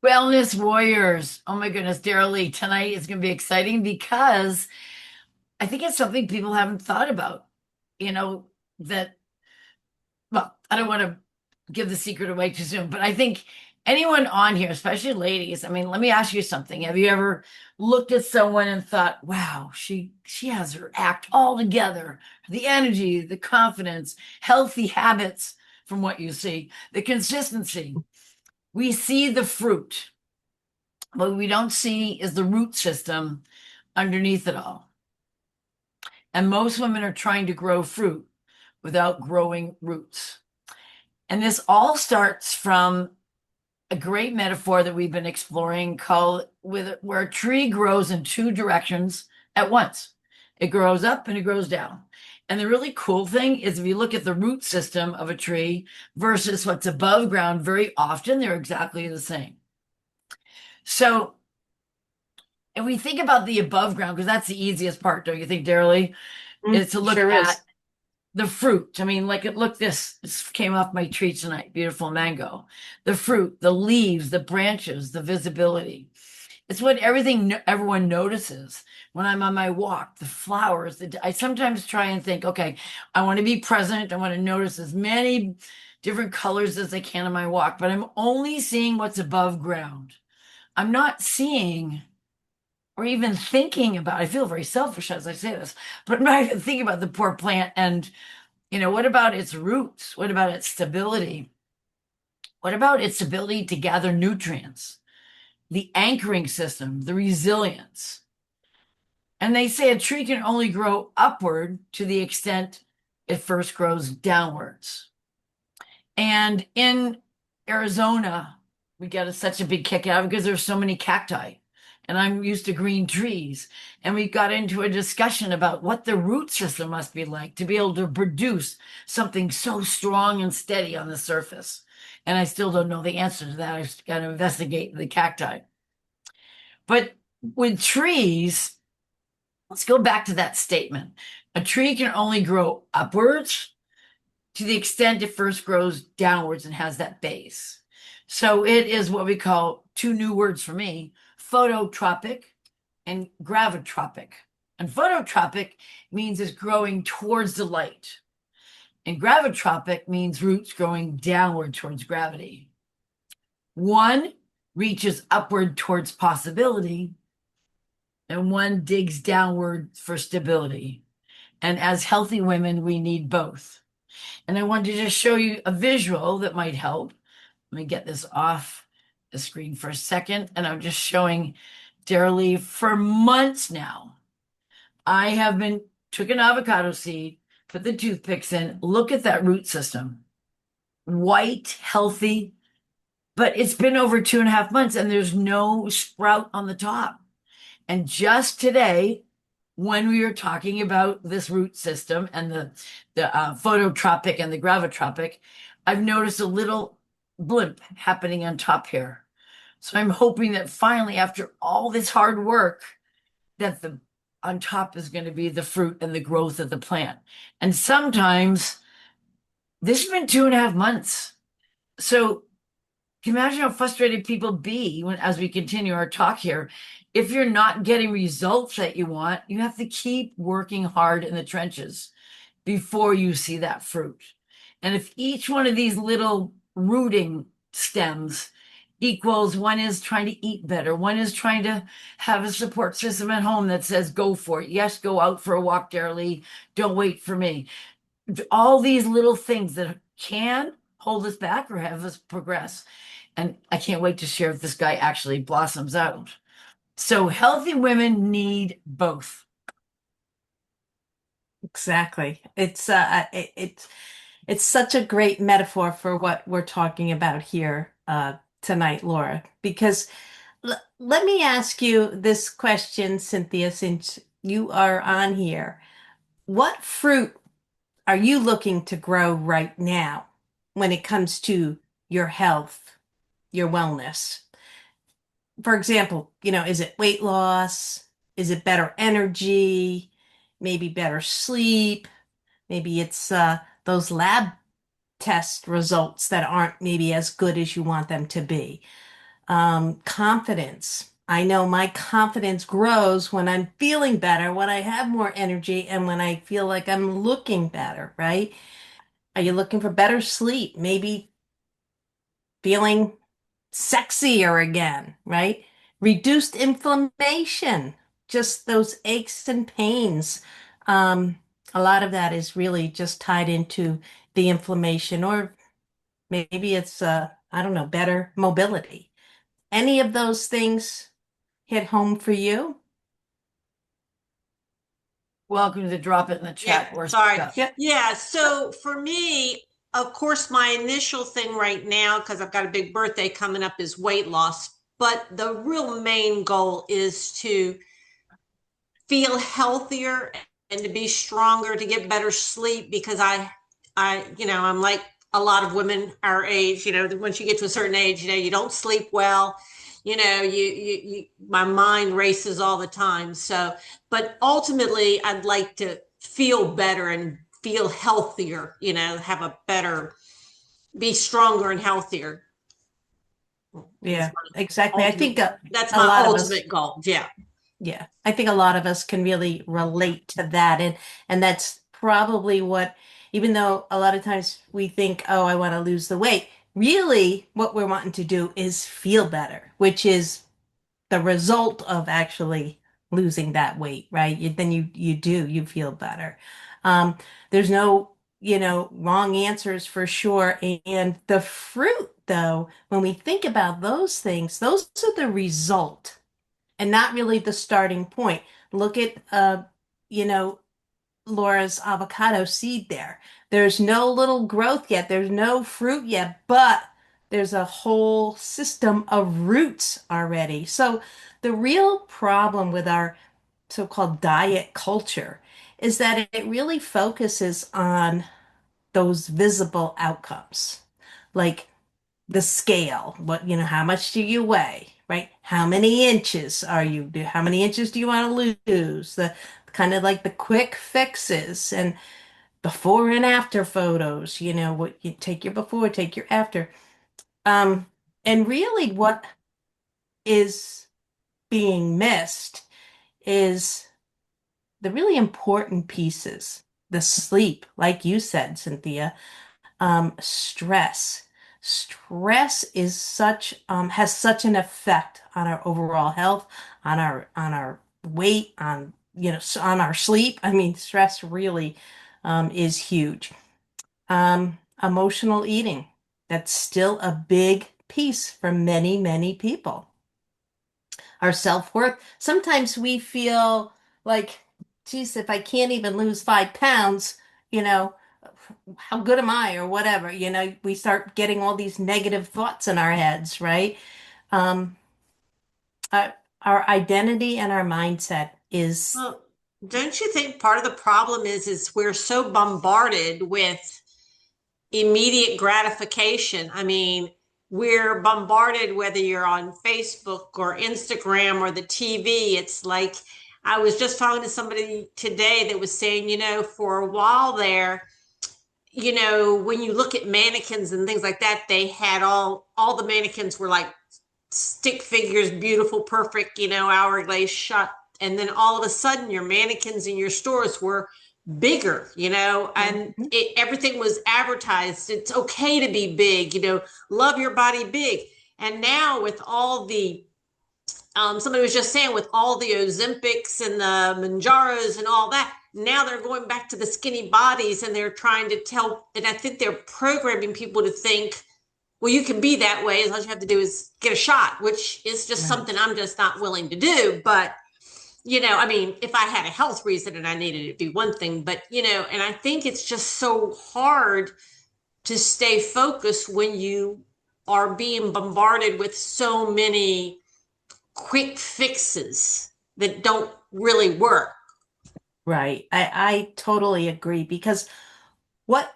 Wellness warriors. Oh my goodness, Dara Lee, tonight is going to be exciting because I think it's something people haven't thought about. You know, that, well, I don't want to give the secret away too soon, but I think anyone on here, especially ladies, I mean, let me ask you something. Have you ever looked at someone and thought, wow, she has her act all together, the energy, the confidence, healthy habits from what you see, the consistency. We see the fruit. What we don't see is the root system underneath it all. And most women are trying to grow fruit without growing roots. And this all starts from a great metaphor that we've been exploring called with where a tree grows in two directions at once. It grows up and it grows down. And the really cool thing is if you look at the root system of a tree versus what's above ground, very often they're exactly the same. So and we think about the above ground because that's the easiest part, don't you think, Darely? Is to look Sure at is. the fruit. I mean, like, look, this came off my tree tonight. Beautiful mango. The fruit, the leaves, the branches, the visibility. It's what everyone notices when I'm on my walk, the flowers. I sometimes try and think, okay, I want to be present. I want to notice as many different colors as I can on my walk, but I'm only seeing what's above ground. I'm not seeing or even thinking about, I feel very selfish as I say this, but I'm not even thinking about the poor plant and, what about its roots? What about its stability? What about its ability to gather nutrients, the anchoring system, the resilience? And they say a tree can only grow upward to the extent it first grows downwards. And in Arizona, we get such a big kick out because there's so many cacti. And I'm used to green trees. And we got into a discussion about what the root system must be like to be able to produce something so strong and steady on the surface. And I still don't know the answer to that. I've got to investigate the cacti. But with trees, let's go back to that statement. A tree can only grow upwards to the extent it first grows downwards and has that base. So it is what we call two new words for me, phototropic and gravitropic. And phototropic means it's growing towards the light. And gravitropic means roots growing downward towards gravity. One reaches upward towards possibility, and one digs downward for stability. And as healthy women, we need both. And I wanted to just show you a visual that might help. Let me get this off the screen for a second. And I'm just showing Dara Lee for months now. I have been took an avocado seed, put the toothpicks in, look at that root system. White, healthy, but it's been over 2.5 months and there's no sprout on the top. And just today, when we were talking about this root system and the phototropic and the gravitropic, I've noticed a little blimp happening on top here. So I'm hoping that finally, after all this hard work, that the on top is going to be the fruit and the growth of the plant. And sometimes this has been 2.5 months. So can you imagine how frustrated people be when, as we continue our talk here, if you're not getting results that you want, you have to keep working hard in the trenches before you see that fruit. And if each one of these little rooting stems equals one is trying to eat better, one is trying to have a support system at home that says, go for it. Yes, go out for a walk, Darely. Don't wait for me. All these little things that can hold us back or have us progress. And I can't wait to share if this guy actually blossoms out. So healthy women need both. Exactly. It's such a great metaphor for what we're talking about here tonight, Laura. Because let me ask you this question, Cynthia, since you are on here. What fruit are you looking to grow right now when it comes to your health, your wellness? For example, is it weight loss? Is it better energy? Maybe better sleep? Maybe it's those lab test results that aren't maybe as good as you want them to be. Confidence. I know my confidence grows when I'm feeling better, when I have more energy, and when I feel like I'm looking better, right? Are you looking for better sleep? Maybe feeling sexier again, right? Reduced inflammation, just those aches and pains. Um, a lot of that is really just tied into the inflammation, or maybe it's, I don't know, better mobility. Any of those things hit home for you? Welcome to drop it in the Yeah, chat or speak sorry. up. Yep. Yeah, so for me, of course, my initial thing right now, because I've got a big birthday coming up, is weight loss. But the real main goal is to feel healthier and to be stronger, to get better sleep because I'm like a lot of women our age, once you get to a certain age, you don't sleep well. My mind races all the time. So, but ultimately, I'd like to feel better and feel healthier, have a better, be stronger and healthier. Is Yeah, exactly. I ultimate, think that's a my lot of us, ultimate goal. Yeah. yeah, I think a lot of us can really relate to that. And that's probably what, even though a lot of times we think, oh, I want to lose the weight, really what we're wanting to do is feel better, which is the result of actually losing that weight, right? Then you feel better. Um, there's no, wrong answers for sure. And the fruit, though, when we think about those things, those are the result and not really the starting point. Look at, you know, Laura's avocado seed there. There's no little growth yet. There's no fruit yet, but there's a whole system of roots already. So the real problem with our so-called diet culture is that it really focuses on those visible outcomes. Like the scale, how much do you weigh, right? How many inches are you, how many inches do you want to lose? The kind of like the quick fixes and before and after photos, what you take your before, take your after. Um, and really what is being missed is the really important pieces, the sleep, like you said, Cynthia. Stress. Stress is such has such an effect on our overall health, on our weight, on our sleep. I mean, stress really is huge. Emotional eating. That's still a big piece for many, many people. Our self-worth. Sometimes we feel like, geez, if I can't even lose 5 pounds, you know, how good am I or whatever, we start getting all these negative thoughts in our heads, right? Um, our identity and our mindset is, Well, don't you think part of the problem is we're so bombarded with immediate gratification? I mean, we're bombarded whether you're on Facebook or Instagram or the TV. It's like I was just talking to somebody today that was saying, for a while there, when you look at mannequins and things like that, they had all the mannequins were like stick figures, beautiful, perfect, hourglass shot. And then all of a sudden, your mannequins in your stores were bigger, and Mhm. everything was advertised. It's okay to be big, love your body big. And now with all the somebody was just saying with all the Ozempics and the Manjaros and all that, now they're going back to the skinny bodies and they're trying to tell, and I think they're programming people to think, well, you can be that way as all you have to do is get a shot, which is just Right. something I'm just not willing to do. But, I mean, if I had a health reason and I needed it to be one thing, but, and I think it's just so hard to stay focused when you are being bombarded with so many quick fixes that don't really work. Right. I totally agree because what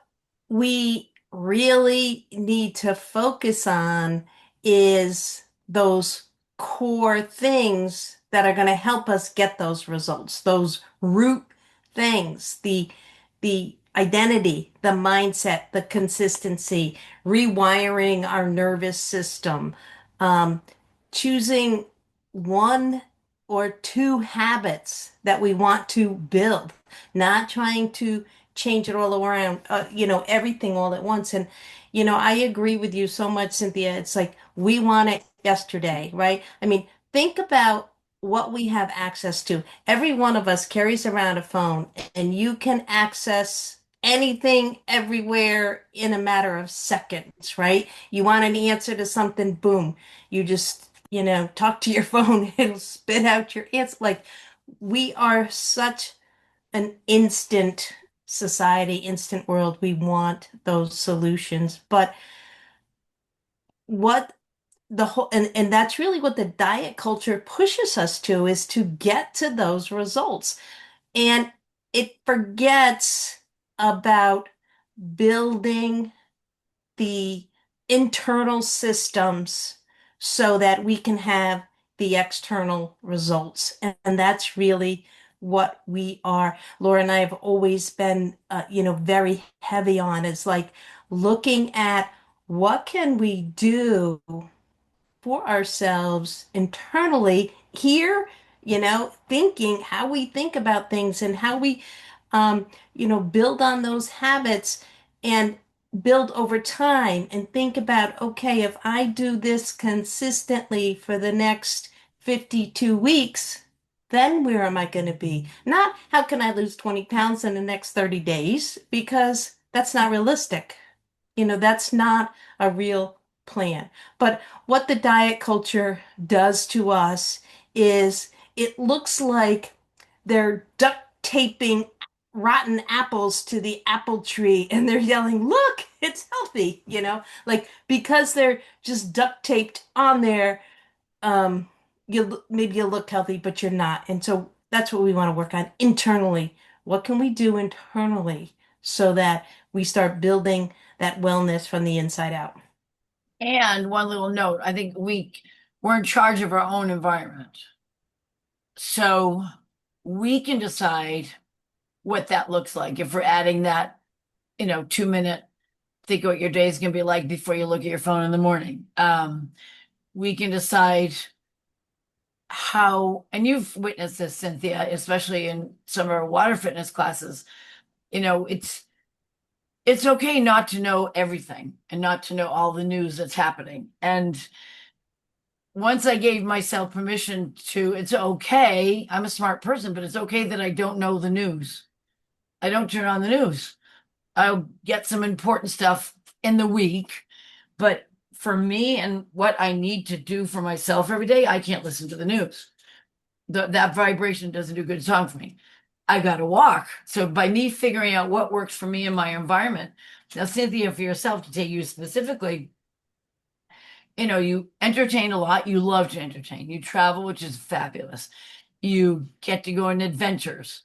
we really need to focus on is those core things that are going to help us get those results, those root things, the identity, the mindset, the consistency, rewiring our nervous system, choosing one or two habits that we want to build, not trying to change it all around, everything all at once. And, I agree with you so much, Cynthia. It's like we want it yesterday, right? I mean, think about what we have access to. Every one of us carries around a phone, and you can access anything everywhere in a matter of seconds, right? You want an answer to something, boom. You just, talk to your phone, it'll spit out your answer. Like, we are such an instant society, instant world. We want those solutions. But what the whole and that's really what the diet culture pushes us to, is to get to those results. And it forgets about building the internal systems so that we can have the external results. And that's really what we are. Laura and I have always been, very heavy on. It's like looking at what can we do for ourselves internally here, thinking how we think about things and how we, build on those habits and build over time and think about, okay, if I do this consistently for the next 52 weeks, then where am I going to be? Not how can I lose 20 pounds in the next 30 days, because that's not realistic. That's not a real plan. But what the diet culture does to us is it looks like they're duct taping rotten apples to the apple tree and they're yelling, look, it's healthy, like because they're just duct taped on there, maybe you look healthy, but you're not. And so that's what we want to work on internally. What can we do internally so that we start building that wellness from the inside out? And one little note, I think we're in charge of our own environment. So we can decide what that looks like. If we're adding that, 2 minute, think what your day is going to be like before you look at your phone in the morning. We can decide how, and you've witnessed this, Cynthia, especially in some of our water fitness classes, it's okay not to know everything and not to know all the news that's happening. And once I gave myself permission to, it's okay, I'm a smart person, but it's okay that I don't know the news. I don't turn on the news. I'll get some important stuff in the week, but for me and what I need to do for myself every day, I can't listen to the news. That vibration doesn't do a good song for me. I got to walk. So by me figuring out what works for me in my environment, now Cynthia, for yourself, to take you specifically, you entertain a lot. You love to entertain. You travel, which is fabulous. You get to go on adventures.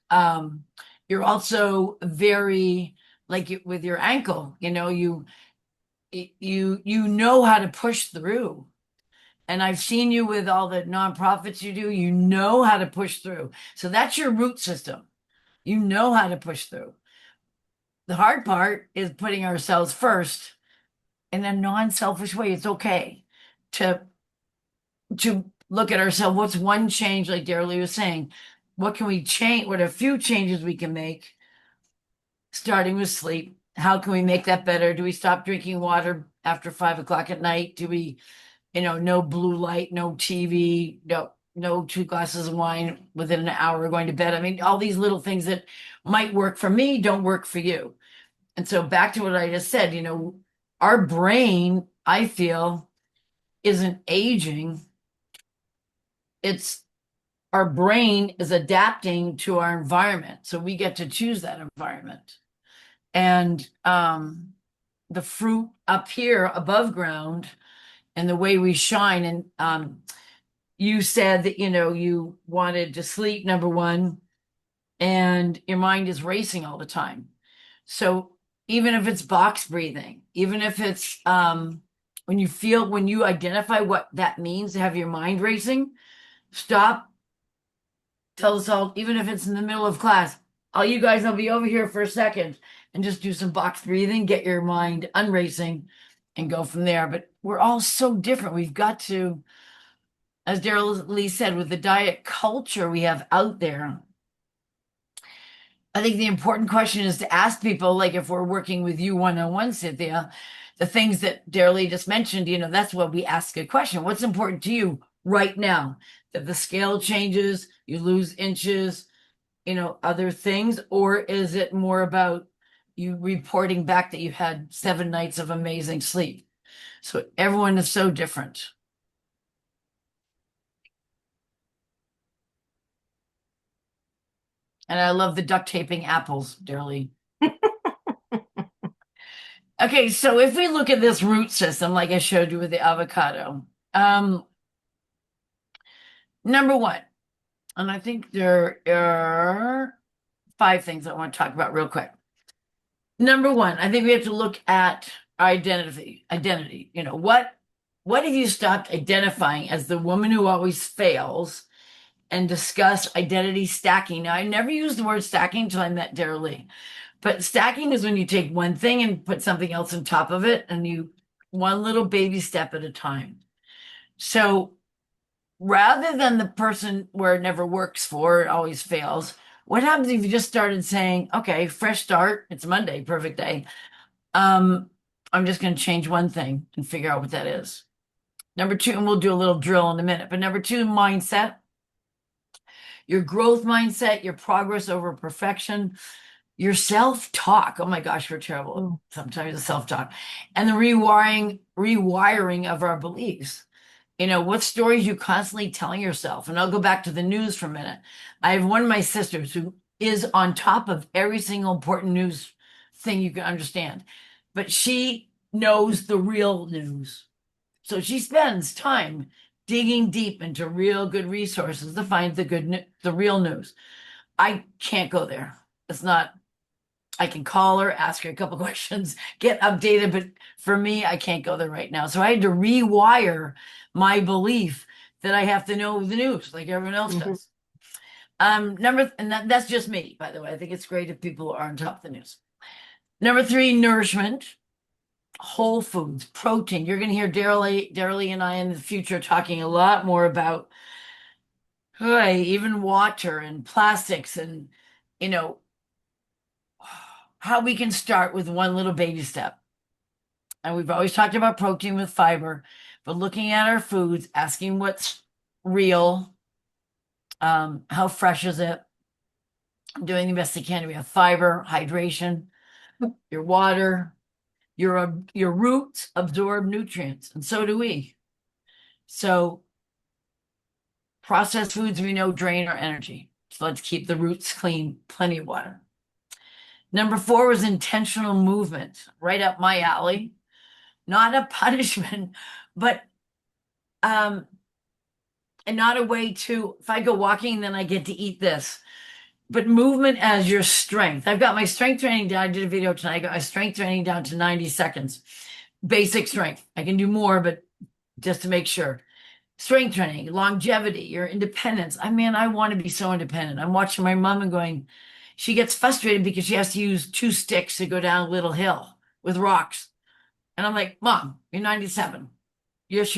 You're also very, like with your ankle, you know how to push through. And I've seen you with all the nonprofits you do, you know how to push through. So that's your root system. You know how to push through. The hard part is putting ourselves first in a non-selfish way. It's okay to look at ourselves. What's one change, like Dara was saying? What can we change? What are a few changes we can make? Starting with sleep. How can we make that better? Do we stop drinking water after 5 o'clock at night? Do we, no blue light, no TV, no 2 glasses of wine within an hour of going to bed? I mean, all these little things that might work for me don't work for you. And so back to what I just said, our brain, I feel, isn't aging. It's our brain is adapting to our environment. So we get to choose that environment. And the fruit up here above ground and the way we shine. And you said that, you wanted to sleep, number one, and your mind is racing all the time. So even if it's box breathing, even if it's when you identify what that means to have your mind racing, stop, tell us all, even if it's in the middle of class, all you guys, I'll be over here for a second and just do some box breathing, get your mind unracing and go from there. But we're all so different. We've got to as Daryl Lee said, with the diet culture we have out there, I think the important question is to ask people, like if we're working with you one-on-one, Cynthia, the things that Daryl Lee just mentioned, that's what we ask a question. What's important to you right now? That the scale changes, you lose inches, other things, or is it more about you reporting back that you had 7 nights of amazing sleep? So everyone is so different. And I love the duct taping apples, dearly. Okay, so if we look at this root system, like I showed you with the avocado, number one, and I think there are 5 things I want to talk about real quick. Number one, I think we have to look at identity. What have you stopped identifying as the woman who always fails and discuss identity stacking? Now, I never used the word stacking until I met Dara Lee. But stacking is when you take one thing and put something else on top of it, and you one little baby step at a time. So rather than the person where it never works for, it always fails, what happens if you just started saying, okay, fresh start, it's Monday, perfect day. I'm just going to change one thing and figure out what that is. Number 2, and we'll do a little drill in a minute, but number 2, mindset. Your growth mindset, your progress over perfection, your self-talk. Oh my gosh, we're terrible sometimes the self-talk. And the rewiring of our beliefs. What stories you constantly telling yourself. And I'll go back to the news for a minute. I have one of my sisters who is on top of every single important news thing you can understand. But she knows the real news. So she spends time digging deep into real good resources to find the real news. I can't go there. It's not, I can call her, ask her a couple questions, get updated, but for me, I can't go there right now. So I had to rewire my belief that I have to know the news like everyone else does. That's just me, by the way. I think it's great if people are on top of the news. Number 3, nourishment. Whole foods, protein. You're going to hear Dara Lee and I in the future talking a lot more about even water and plastics and, how we can start with one little baby step. And we've always talked about protein with fiber, but looking at our foods, asking what's real, how fresh is it, doing the best they can. We have fiber, hydration, your water, your roots absorb nutrients, and so do we. So processed foods we know drain our energy. So let's keep the roots clean, plenty of water. Number 4 was intentional movement, right up my alley. Not a punishment, but and not a way to, if I go walking, then I get to eat this. But movement as your strength. I've got my strength training down. I did a video tonight. I got my strength training down to 90 seconds. Basic strength. I can do more, but just to make sure. Strength training, longevity, your independence. I want to be so independent. I'm watching my mom and going, she gets frustrated because she has to use 2 sticks to go down a little hill with rocks. And I'm like, Mom, you're 97. Yes,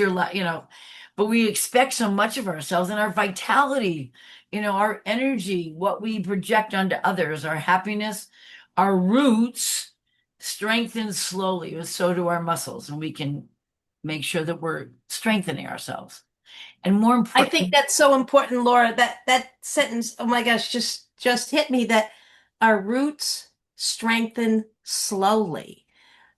but we expect so much of ourselves and our vitality, our energy, what we project onto others, our happiness, our roots strengthen slowly, and so do our muscles. And we can make sure that we're strengthening ourselves. And more important, I think that's so important, Laura. That sentence, oh my gosh, just hit me, that our roots strengthen slowly.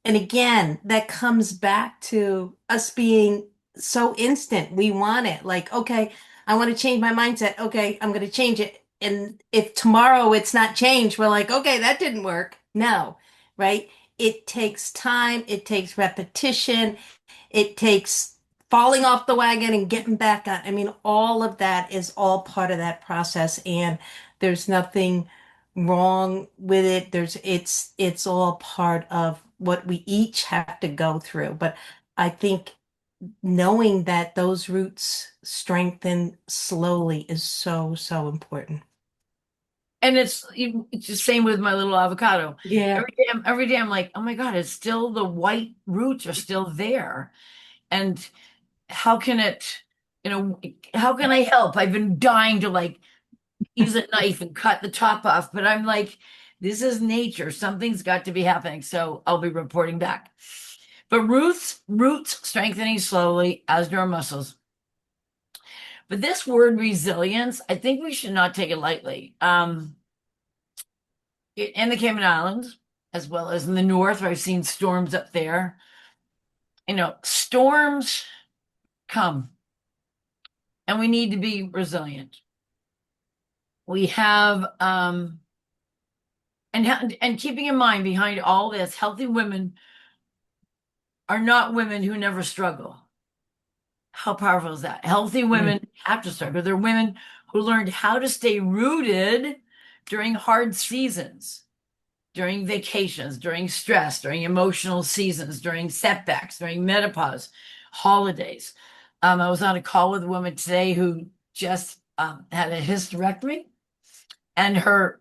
And again, that comes back to us being so instant. We want it. Like, okay, I want to change my mindset. Okay, I'm going to change it. And if tomorrow it's not changed, we're like, okay, that didn't work. No, right? It takes time. It takes repetition. It takes falling off the wagon and getting back on. I mean, all of that is all part of that process. And there's nothing wrong with it. It's all part of what we each have to go through. But I think knowing that those roots strengthen slowly is so, so important. and it's the same with my little avocado. Yeah. Every day I'm like, oh my God, it's still, the white roots are still there. And how can it, how can I help? I've been dying to like use a knife and cut the top off, but I'm like, this is nature. Something's got to be happening. So I'll be reporting back. But roots strengthening slowly, as do our muscles. But this word resilience, I think we should not take it lightly. In the Cayman Islands, as well as in the north, where I've seen storms up there, storms come and we need to be resilient. We have, and keeping in mind behind all this, healthy women are not women who never struggle. How powerful is that? Healthy women have to struggle. They're women who learned how to stay rooted during hard seasons, during vacations, during stress, during emotional seasons, during setbacks, during menopause, holidays. I was on a call with a woman today who just had a hysterectomy, and her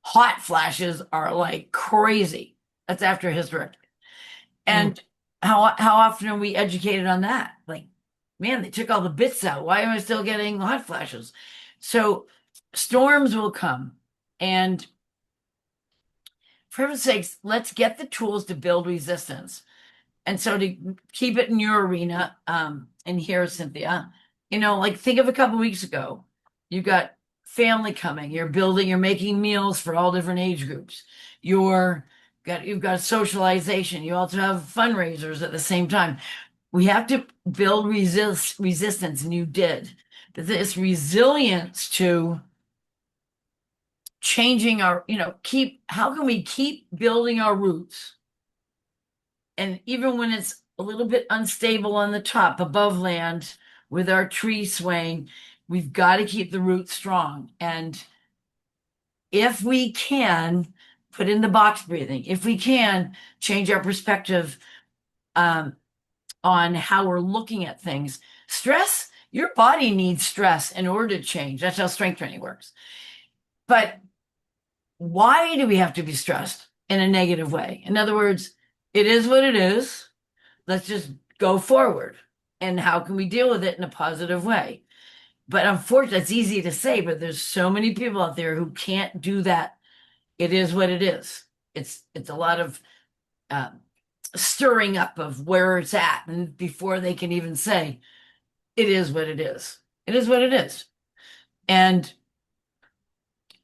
hot flashes are like crazy. That's after a hysterectomy. And how often are we educated on that? Like, man, they took all the bits out. Why am I still getting hot flashes? So storms will come, and for heaven's sakes, let's get the tools to build resistance. And so to keep it in your arena, and here, Cynthia, like think of a couple weeks ago, you got family coming, you're making meals for all different age groups. You've got socialization. You also have fundraisers at the same time. We have to build resistance, and you did. This resilience to changing our, how can we keep building our roots? And even when it's a little bit unstable on the top, above land, with our tree swaying, we've got to keep the roots strong. And if we can put in the box breathing, if we can change our perspective on how we're looking at things, stress, your body needs stress in order to change. That's how strength training works. But why do we have to be stressed in a negative way? In other words, it is what it is. Let's just go forward. And how can we deal with it in a positive way? But unfortunately, it's easy to say, but there's so many people out there who can't do that. It is what it is. It's a lot of stirring up of where it's at, and before they can even say, it is what it is. It is what it is. And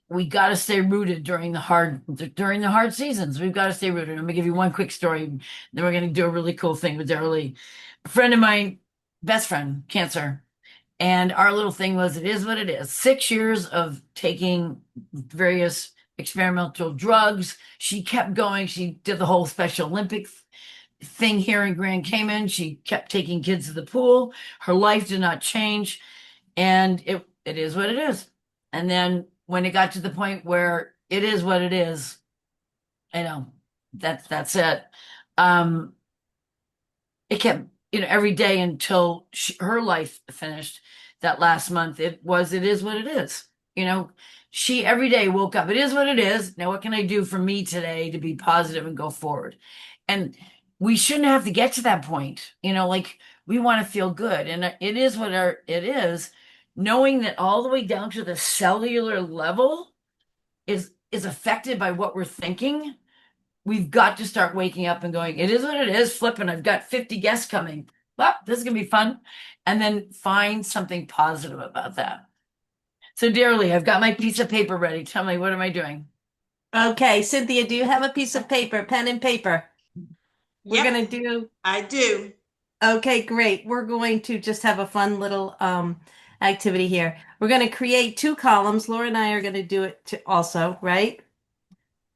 we got to stay rooted during the hard seasons. We've got to stay rooted. I'm gonna give you one quick story. Then we're gonna do a really cool thing with Dara. A friend of mine, best friend, cancer, and our little thing was, it is what it is. 6 years of taking various experimental drugs. She kept going. She did the whole Special Olympics thing here in Grand Cayman. She kept taking kids to the pool. Her life did not change, and it is what it is. And then when it got to the point where it is what it is, that's it. It kept, every day until her life finished that last month. It is what it is. She every day woke up. It is what it is. Now, what can I do for me today to be positive and go forward? And we shouldn't have to get to that point. Like, we want to feel good, and it is what it is. Knowing that all the way down to the cellular level is affected by what we're thinking, we've got to start waking up and going, it is what it is, flipping. I've got 50 guests coming. Well, this is going to be fun. And then find something positive about that. So, dearly, I've got my piece of paper ready. Tell me, what am I doing? Okay, Cynthia, do you have a piece of paper, pen and paper? We're Yep, going to do. I do. Okay, great. We're going to just have a fun little activity here. We're going to create 2 columns. Laura and I are going to do it also, right?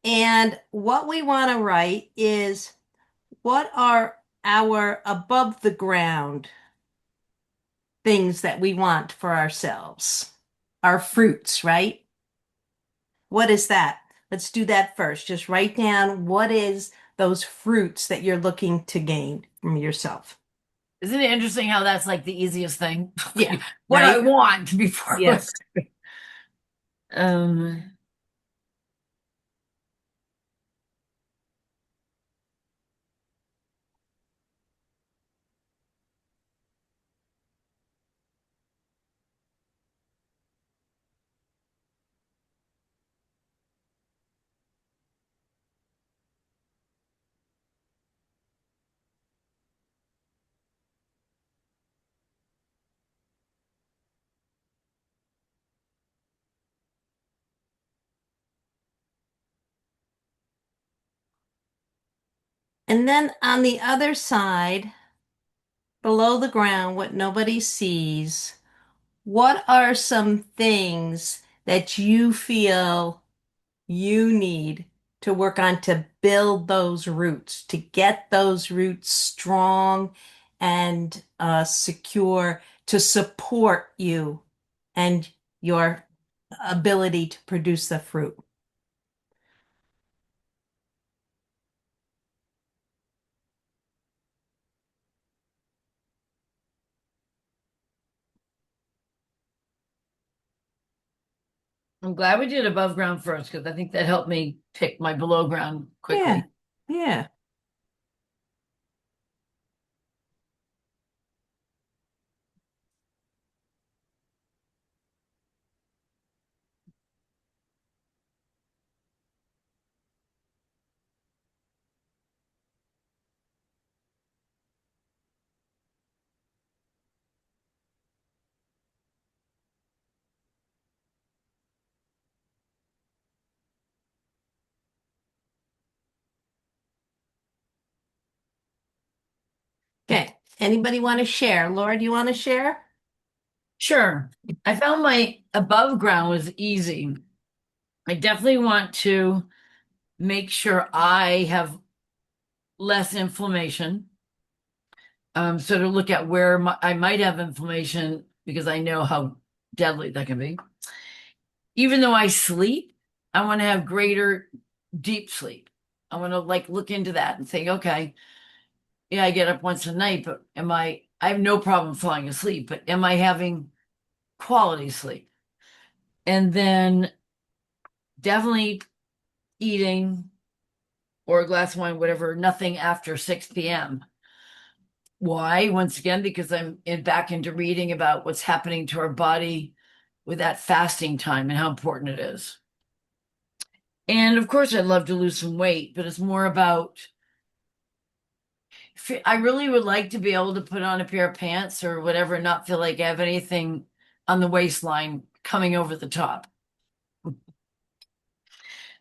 And what we want to write is, what are our above the ground things that we want for ourselves? Our fruits, right? What is that? Let's do that first. Just write down, what is those fruits that you're looking to gain from yourself. Isn't it interesting how that's like the easiest thing? Yeah. What right? I want before. Yes. Um, And then on the other side, below the ground, what nobody sees, what are some things that you feel you need to work on to build those roots, to get those roots strong and secure to support you and your ability to produce the fruit? I'm glad we did above ground first because I think that helped me pick my below ground Yeah, quickly. yeah. Okay. Anybody want to share? Laura, do you want to share? Sure. I found my above ground was easy. I definitely want to make sure I have less inflammation. So to look at where I might have inflammation because I know how deadly that can be. Even though I sleep, I want to have greater deep sleep. I want to like look into that and think, okay, yeah, I get up once a night, but I have no problem falling asleep, but am I having quality sleep? And then definitely eating or a glass of wine, whatever, nothing after 6 p.m. Why? Once again, because back into reading about what's happening to our body with that fasting time and how important it is. And of course, I'd love to lose some weight, but it's more about I really would like to be able to put on a pair of pants or whatever and not feel like I have anything on the waistline coming over the top.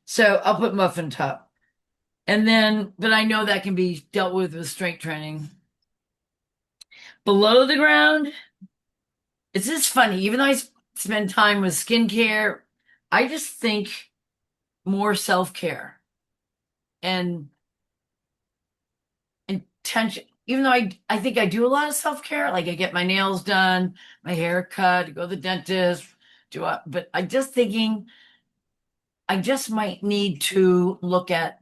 So I'll put muffin top. And then, but I know that can be dealt with strength training. Below the ground, it's just funny. Even though I spend time with skincare, I just think more self-care and intention. Even though I think I do a lot of self-care, like I get my nails done, my hair cut, go to the dentist, but I just thinking I just might need to look at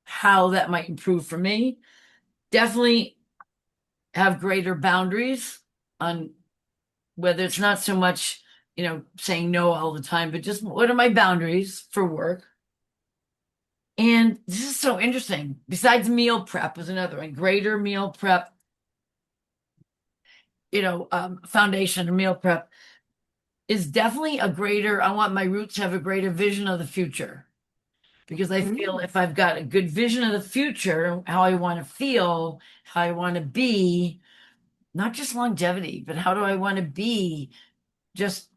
how that might improve for me. Definitely have greater boundaries on whether it's not so much, saying no all the time, but just what are my boundaries for work? And this is so interesting. Besides meal prep was another one, greater meal prep, foundation or meal prep is definitely I want my roots to have a greater vision of the future. Because I feel if I've got a good vision of the future, how I want to feel, how I want to be, not just longevity, but how do I want to be just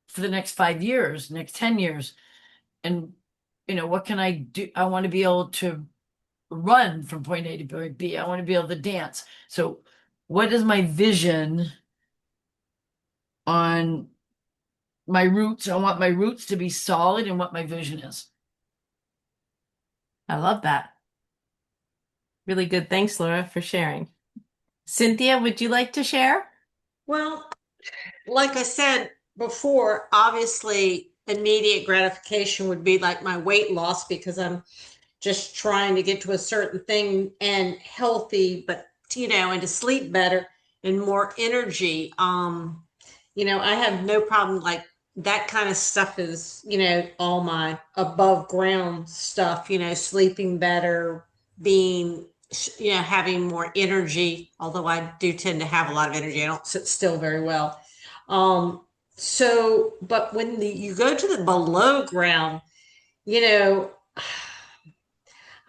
for the next 5 years, next 10 years? And, what can I do? I want to be able to run from point A to point B. I want to be able to dance. So, what is my vision on my roots? I want my roots to be solid and what my vision is. I love that. Really good. Thanks, Laura, for sharing. Cynthia, would you like to share? Well, like I said before, obviously immediate gratification would be like my weight loss because I'm just trying to get to a certain thing and healthy, but and to sleep better and more energy. I have no problem like that kind of stuff is, all my above ground stuff, sleeping better, being, having more energy, although I do tend to have a lot of energy. I don't sit still very well. Um, but when you go to the below ground, you know,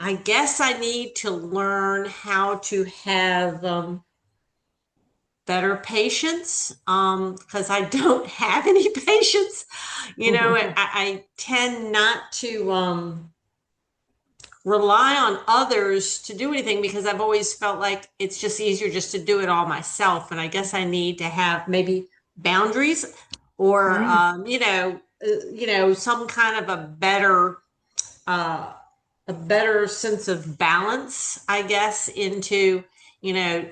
I guess I need to learn how to have better patience because I don't have any patience. I tend not to rely on others to do anything because I've always felt like it's just easier just to do it all myself. And I guess I need to have maybe boundaries or, Mm, some kind of uh, a better sense of balance, I guess, into, you know,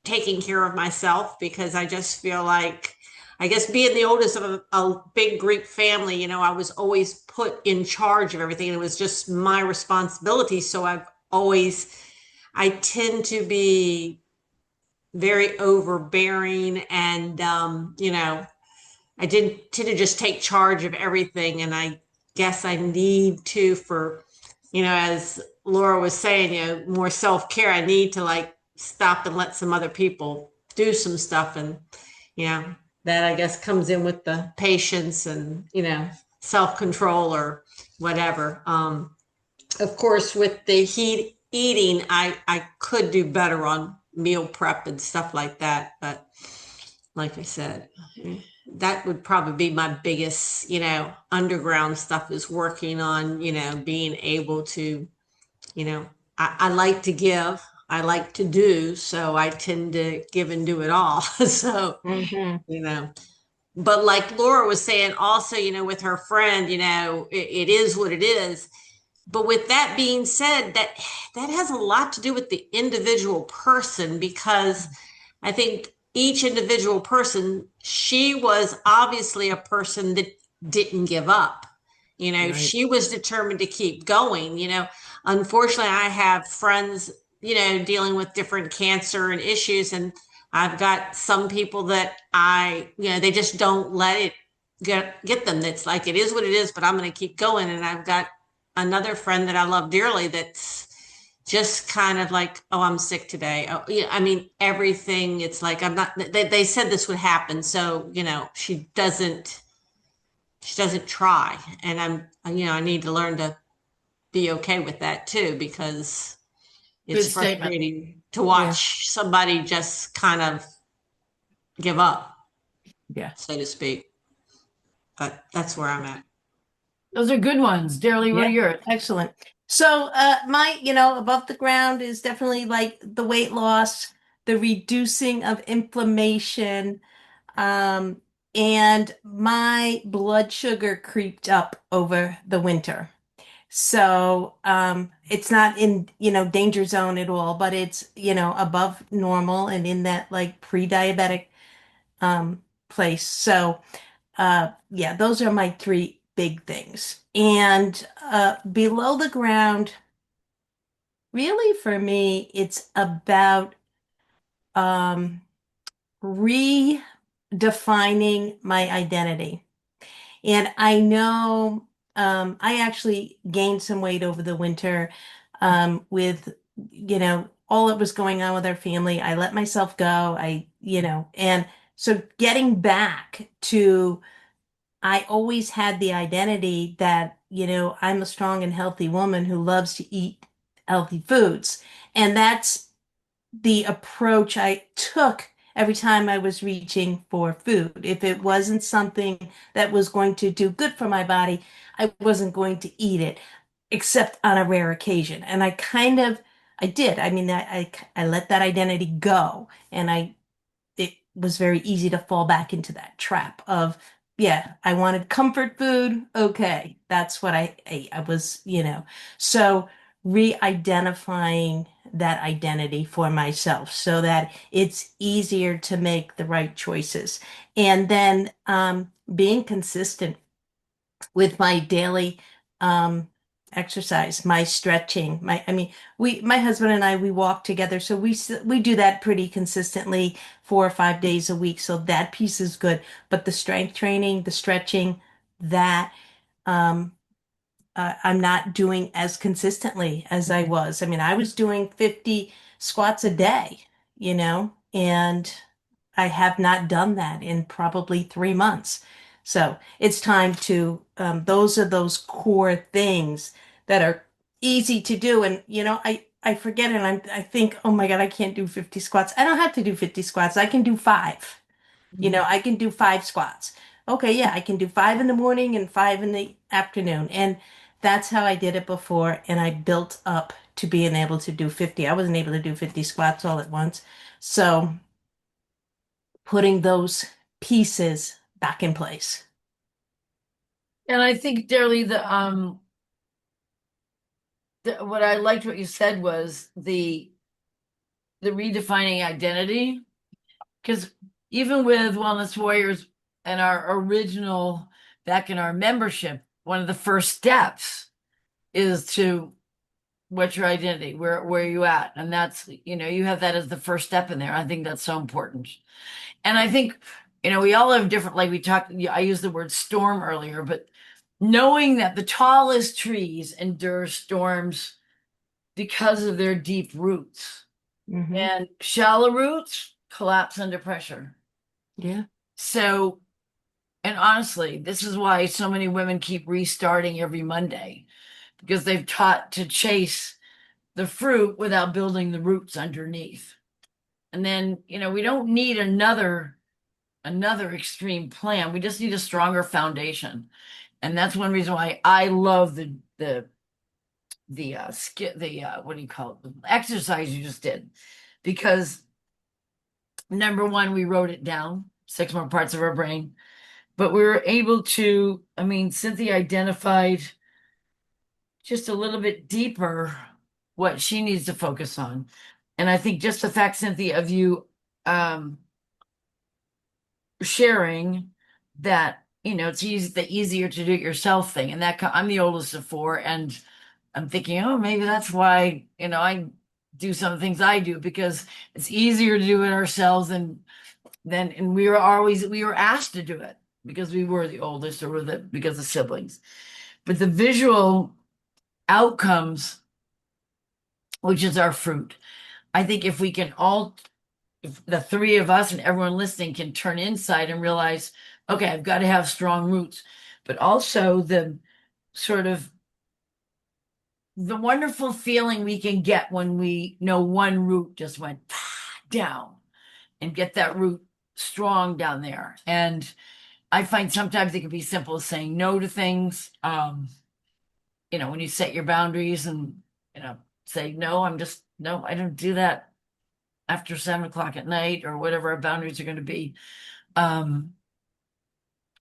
taking care of myself because I just feel like, I guess being the oldest of a big Greek family, I was always put in charge of everything and it was just my responsibility. So I tend to be very overbearing and, I did tend to just take charge of everything. And I guess I need to, as Laura was saying, more self-care. I need to like stop and let some other people do some stuff. And, you know, that I guess comes in with the patience and, self-control or whatever. Of course, with the heat eating, I could do better on meal prep and stuff like that. But like I said, that would probably be my biggest, underground stuff is working on, being able to, I like to give, I like to do, so I tend to give and do it all. So, hmm you know, but like Laura was saying also, with her friend, it is what it is. But with that being said, that has a lot to do with the individual person because I think each individual person, she was obviously a person that didn't give up. Right. She was determined to keep going. Unfortunately, I have friends, dealing with different cancer and issues, and I've got some people that they just don't let it get them. That's like it is what it is, but I'm going to keep going. And I've got another friend that I love dearly that's just kind of like, oh, I'm sick today. Oh, yeah. I mean, everything. It's like I'm not. They said this would happen, so she doesn't try, and I need to learn to be okay with that too because it's Good statement. frustrating to Yeah. watch somebody just kind of give up, Yeah. so to speak. But that's where I'm at. Those are good ones. Darely, what are Yeah. yours? Excellent. So, my, above the ground is definitely like the weight loss, the reducing of inflammation, um, and my blood sugar creeped up over the winter. So, it's not in, danger zone at all, but it's, above normal and in that like pre-diabetic, place. So, yeah, those are my three big things. And below the ground, really for me, it's about um, redefining my identity. And I know I actually gained some weight over the winter with, all that was going on with our family. I let myself go. And so getting back to I always had the identity that, I'm a strong and healthy woman who loves to eat healthy foods. And that's the approach I took every time I was reaching for food. If it wasn't something that was going to do good for my body, I wasn't going to eat it, except on a rare occasion. And I did. I mean, I let that identity go. And it was very easy to fall back into that trap of, yeah, I wanted comfort food. Okay, that's what I ate. I was, so re-identifying that identity for myself so that it's easier to make the right choices. And then being consistent with my daily um, exercise, my stretching, my husband and I, we walk together. So we do that pretty consistently 4 or 5 days a week. So that piece is good. But the strength training, the stretching, that, um, I'm not doing as consistently as I was. I mean, I was doing 50 squats a day, and I have not done that in probably 3 months. So it's time to, those are those core things that are easy to do. And, I forget it. I think, oh my God, I can't do 50 squats. I don't have to do 50 squats. I can do five. I can do five squats. Okay, yeah, I can do five in the morning and five in the afternoon. And That's how I did it before, and I built up to being able to do 50. I wasn't able to do 50 squats all at once. So putting those pieces back in place. And I think, Darely, what I liked what you said was the redefining identity. Because even with Wellness Warriors and our original, back in our membership, one of the first steps is to what's your identity? Where are you at? And that's, you have that as the first step in there. I think that's so important. And I think, we all have different, like we talked, I used the word storm earlier, but knowing that the tallest trees endure storms because of their deep roots, Mhm. and shallow roots collapse under pressure. Yeah. So, and honestly, this is why so many women keep restarting every Monday, because they've taught to chase the fruit without building the roots underneath. And then, we don't need another extreme plan. We just need a stronger foundation. And that's one reason why I love what do you call it? The exercise you just did. Because number one, we wrote it down, 6 more parts of our brain. But we were able to, Cynthia identified just a little bit deeper what she needs to focus on. And I think just the fact, Cynthia, of you sharing that, it's the easier to do it yourself thing. And I'm the oldest of four, and I'm thinking, oh, maybe that's why, I do some of the things I do, because it's easier to do it ourselves and we were asked to do it because we were the oldest, or because of siblings. But the visual outcomes, which is our fruit, I think if the three of us and everyone listening can turn inside and realize, okay, I've got to have strong roots, but also the sort of the wonderful feeling we can get when we know one root just went down, and get that root strong down there. And I find sometimes it can be simple as saying no to things. When you set your boundaries and, say, no, no, I don't do that after 7 o'clock at night, or whatever our boundaries are going to be.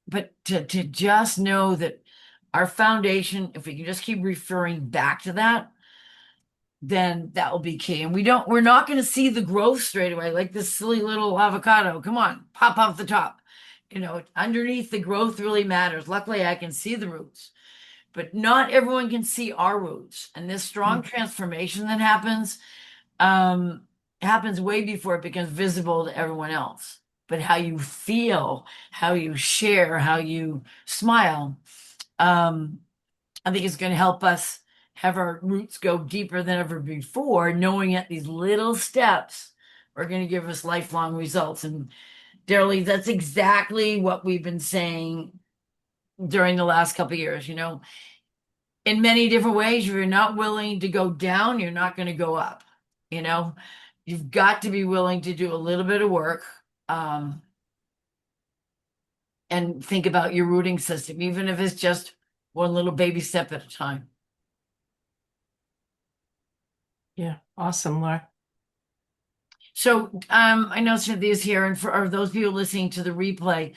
But to just know that our foundation, if we can just keep referring back to that, then that will be key. And we're not going to see the growth straight away, like this silly little avocado. Come on, pop off the top. Underneath, the growth really matters. Luckily, I can see the roots, but not everyone can see our roots. And this strong transformation that happens way before it becomes visible to everyone else. But how you feel, how you share, how you smile, I think it's going to help us have our roots go deeper than ever before, knowing that these little steps are going to give us lifelong results. And Darely, that's exactly what we've been saying during the last couple of years. In many different ways, if you're not willing to go down, you're not going to go up. You've got to be willing to do a little bit of work, and think about your rooting system, even if it's just one little baby step at a time. Yeah. Awesome, Laura. So I know Cynthia's here, and for those people listening to the replay,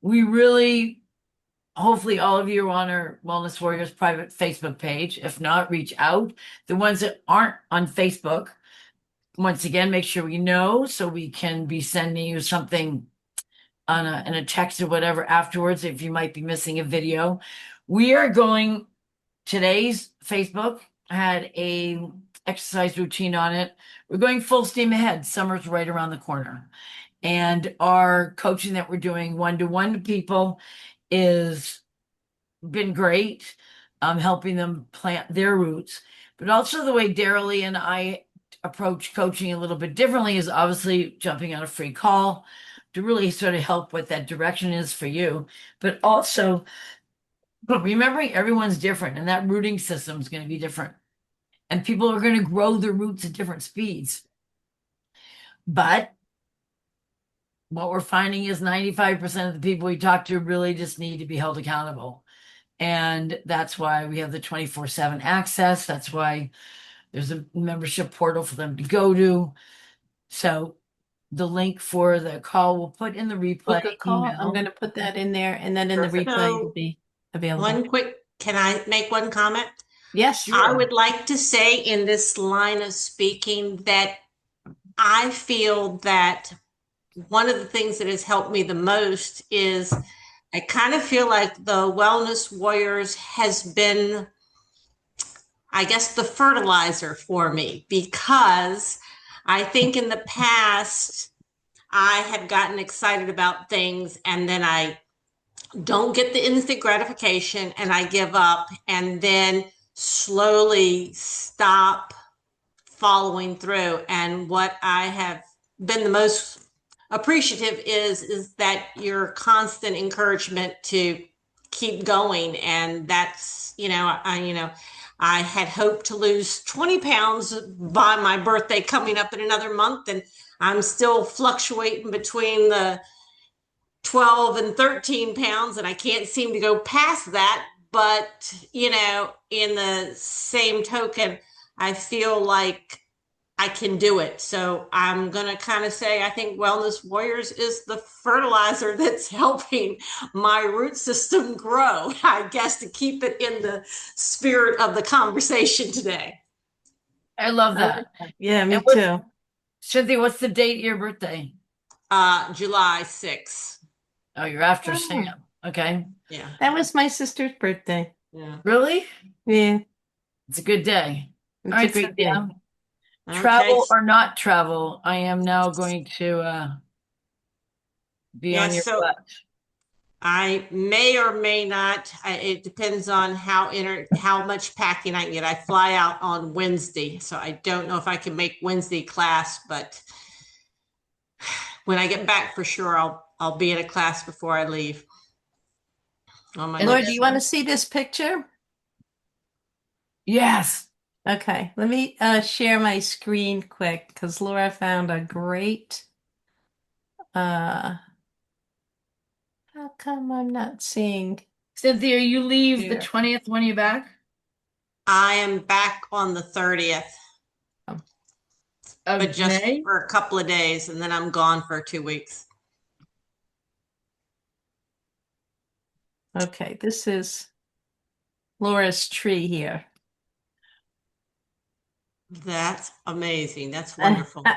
we really, hopefully all of you are on our Wellness Warriors private Facebook page. If not, reach out. The ones that aren't on Facebook, once again, make sure we know, so we can be sending you something in a text or whatever afterwards, if you might be missing a video. Today's Facebook had a exercise routine on it. We're going full steam ahead. Summer's right around the corner. And our coaching that we're doing one-to-one to people is been great, helping them plant their roots. But also the way Darely and I approach coaching a little bit differently is obviously jumping on a free call to really sort of help what that direction is for you. But also, remembering everyone's different, and that rooting system is going to be different. And people are going to grow their roots at different speeds. But what we're finding is 95% of the people we talk to really just need to be held accountable. And that's why we have the 24/7 access. That's why there's a membership portal for them to go to. So the link for the call we'll put in the replay Book a call. I'm email. going to put that in there, and then in the Perfect. replay it'll So be available. can I make one comment? Yes. I Sure. would like to say in this line of speaking that I feel that one of the things that has helped me the most is I kind of feel like the Wellness Warriors has been, I guess, the fertilizer for me, because I think in the past I had gotten excited about things and then I don't get the instant gratification and I give up and then slowly stop following through. And what I have been the most appreciative is that your constant encouragement to keep going. And that's, I had hoped to lose 20 pounds by my birthday coming up in another month, and I'm still fluctuating between the 12 and 13 pounds, and I can't seem to go past that. But, in the same token, I feel like I can do it. So I'm going to kind of say I think Wellness Warriors is the fertilizer that's helping my root system grow, I guess, to keep it in the spirit of the conversation today. I love that. Yeah, me And what's, too. Cynthia, what's the date of your birthday? July 6th. Oh, you're after Oh. Sam. Okay. Yeah. That was my sister's birthday. Yeah. Really? Yeah, It's a good day. it's All a right, great day. Cynthia. Okay. Travel or not travel, I am now going to be Yeah, on your so butt. I may or may not. It depends on how much packing I can get. I fly out on Wednesday, so I don't know if I can make Wednesday class, but when I get back for sure, I'll be in a class before I leave. On my And Laura, next. do you want to see this picture? Yes. Okay, let me share my screen quick because Laura found a great how come I'm not seeing Cynthia, you leave the here? 20th when you back? I am back on the 30th, Oh, Of but just May? for a couple of days, and then I'm gone for 2 weeks. okay, this is Laura's tree here. That's amazing. That's wonderful. I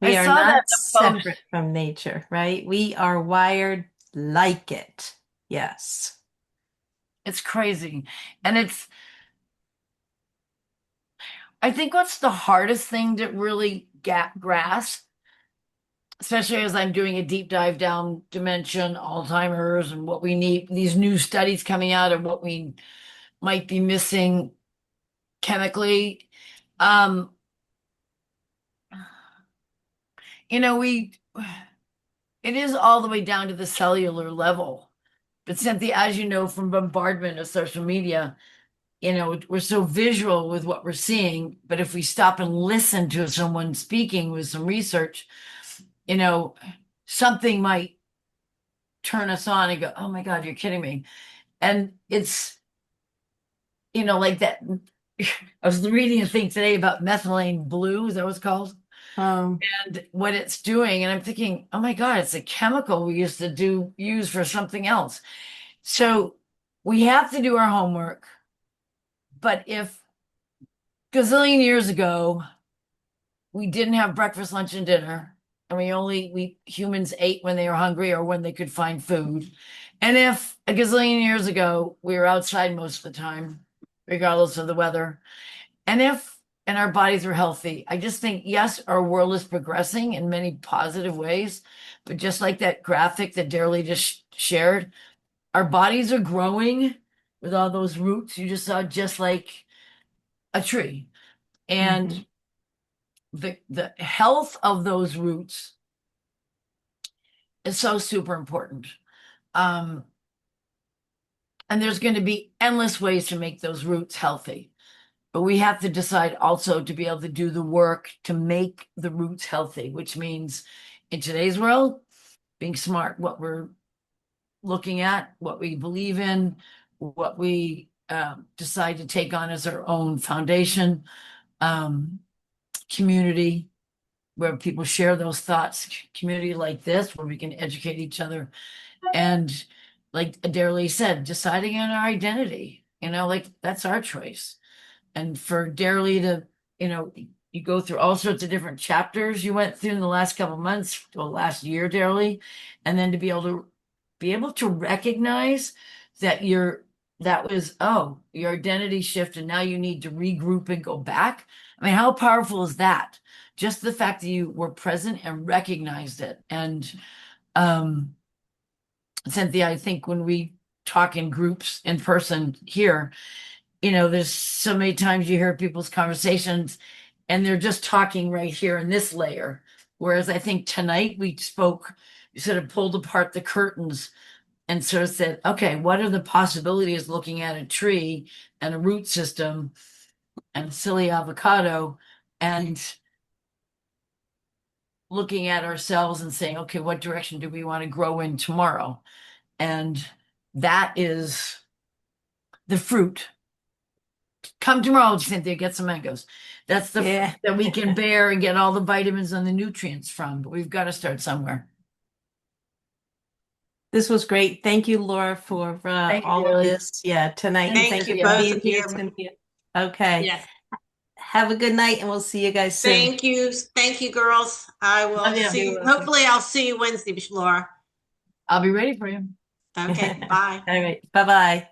We are saw that in not the post. separate from nature, right? We are wired like it. Yes. It's crazy. And I think what's the hardest thing to really grasp, especially as I'm doing a deep dive down dementia, Alzheimer's, and what we need, these new studies coming out of what we might be missing chemically. Um, you know, it is all the way down to the cellular level. But Cynthia, as you know from bombardment of social media, we're so visual with what we're seeing. But if we stop and listen to someone speaking with some research, something might turn us on and go, oh my God, you're kidding me. And it's, like that. I was reading a thing today about methylene blue, is that what it's called? Um, And what it's doing. And I'm thinking, oh my God, it's a chemical we used to use for something else. So we have to do our homework. But if gazillion years ago we didn't have breakfast, lunch, and dinner, and we humans ate when they were hungry or when they could find food, and if a gazillion years ago we were outside most of the time, regardless of the weather, and our bodies were healthy, I just think, yes, our world is progressing in many positive ways, but just like that graphic that Dara just shared, our bodies are growing with all those roots you just saw, just like a tree. And mhm. the health of those roots is so super important. Um, and there's going to be endless ways to make those roots healthy. But we have to decide also to be able to do the work to make the roots healthy, which means in today's world, being smart, what we're looking at, what we believe in, what we decide to take on as our own foundation, community, where people share those thoughts, community like this, where we can educate each other. And like Dara said, deciding on our identity, like that's our choice. And for Dara to, you go through all sorts of different chapters you went through in the last couple of months, or last year, Dara, and then to be able to recognize that that was, oh, your identity shift, and now you need to regroup and go back. I mean, how powerful is that? Just the fact that you were present and recognized it. And Cynthia, I think when we talk in groups in person here, there's so many times you hear people's conversations and they're just talking right here in this layer. Whereas I think tonight we sort of pulled apart the curtains and sort of said, okay, what are the possibilities looking at a tree and a root system and a silly avocado, and looking at ourselves and saying, okay, what direction do we want to grow in tomorrow? And that is the fruit. Come tomorrow, Cynthia, get some mangoes. That's the Yeah. fruit that we can bear and get all the vitamins and the nutrients from, but we've got to start somewhere. This was great. Thank you, Laura, for Thank you, all of Lily. this. Yeah, tonight. Thank Thank you you for both being of here, you. Cynthia. Okay. Yes. Have a good night, and we'll see you guys soon. Thank you. Thank you, girls. I will Love you. see you. You're welcome. Hopefully I'll see you Wednesday, Laura. I'll be ready for you. Okay, bye. All right. Bye-bye.